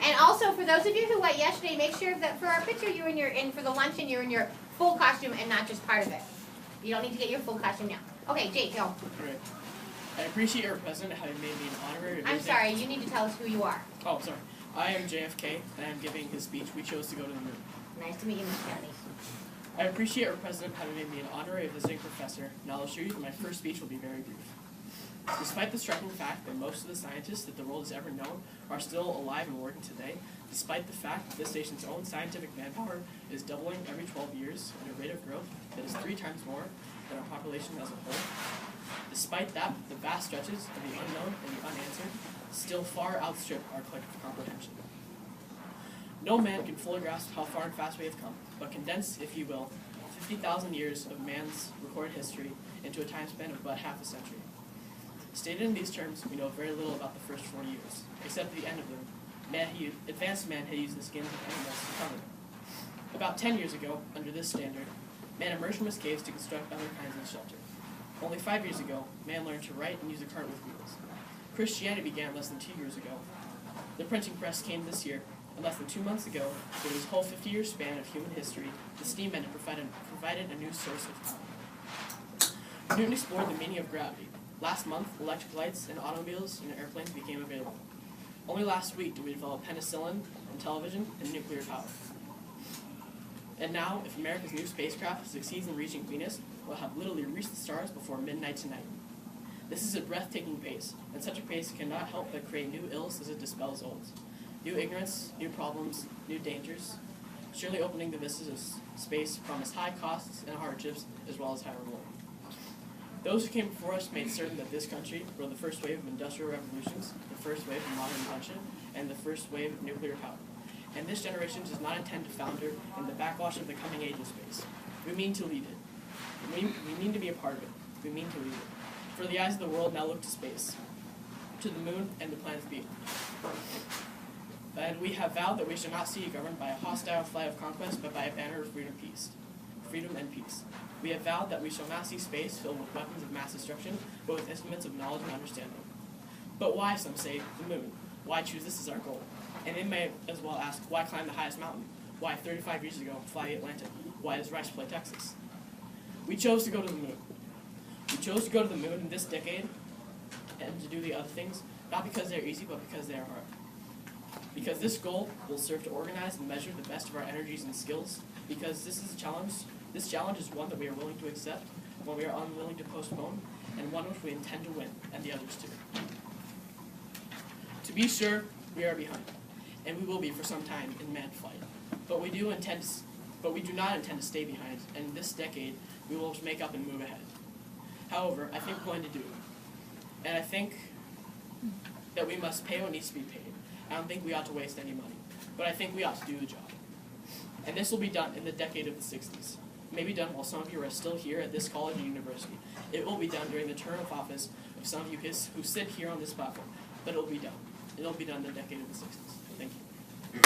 And also, for those of you who went yesterday, make sure that for our picture you're in for the luncheon, you're in your full costume and not just part of it. You don't need to get your full costume now. Okay, Jake, go. Great. I appreciate our president having made me an honorary I'm visit. sorry, you need to tell us who you are. Oh, sorry. I am JFK, and I'm giving his speech. We chose to go to the moon. Nice to meet you, Mr. Kennedy. I appreciate our president having made me an honorary visiting professor, and I'll assure you that my first speech will be very brief. Despite the striking fact that most of the scientists that the world has ever known are still alive and working today, despite the fact that this nation's own scientific manpower is doubling every 12 years at a rate of growth that is 3 times more than our population as a whole, despite that, the vast stretches of the unknown and the unanswered still far outstrip our collective comprehension. No man can fully grasp how far and fast we have come, but condense, if you will, 50,000 years of man's recorded history into a time span of about half a century. Stated in these terms, we know very little about the first 4 years, except at the end of them, advanced man had used the skins of animals to cover them. About 10 years ago, under this standard, man emerged from his caves to construct other kinds of shelter. Only 5 years ago, man learned to write and use a cart with wheels. Christianity began less than 2 years ago. The printing press came this year, and less than 2 months ago, in his whole 50-year span of human history, the steam engine provided a new source of power. Newton explored the meaning of gravity. Last month, electric lights and automobiles and airplanes became available. Only last week did we develop penicillin and television and nuclear power. And now, if America's new spacecraft succeeds in reaching Venus, we'll have literally reached the stars before midnight tonight. This is a breathtaking pace, and such a pace cannot help but create new ills as it dispels old. New ignorance, new problems, new dangers. Surely opening the vistas of space promise high costs and hardships, as well as high reward. Those who came before us made certain that this country rode the first wave of industrial revolutions, the first wave of modern invention, and the first wave of nuclear power. And this generation does not intend to founder in the backwash of the coming age of space. We mean to lead it. We mean to be a part of it. We mean to lead it. For the eyes of the world now look to space, to the moon and the planets beyond. And we have vowed that we shall not see it governed by a hostile flag of conquest, but by a banner of freedom and peace. We have vowed that we shall not see space filled with weapons of mass destruction, but with instruments of knowledge and understanding. But why, some say, the moon? Why choose this as our goal? And they may as well ask, why climb the highest mountain? Why, 35 years ago, fly the Atlantic? Why does Rice play Texas? We chose to go to the moon. We chose to go to the moon in this decade and to do the other things, not because they're easy, but because they are hard. Because this goal will serve to organize and measure the best of our energies and skills, because this is a challenge. This challenge is one that we are willing to accept, one we are unwilling to postpone, and one which we intend to win, and the others too. To be sure, we are behind, and we will be for some time in manned flight. But we do not intend to stay behind, and in this decade, we will make up and move ahead. However, I think we're going to do it. And I think that we must pay what needs to be paid. I don't think we ought to waste any money, but I think we ought to do the job. And this will be done in the decade of the 60s. It may be done while some of you are still here at this college or university. It will be done during the term of office of some of you who sit here on this platform, but it will be done. It will be done in the decade of the 60s. Thank you.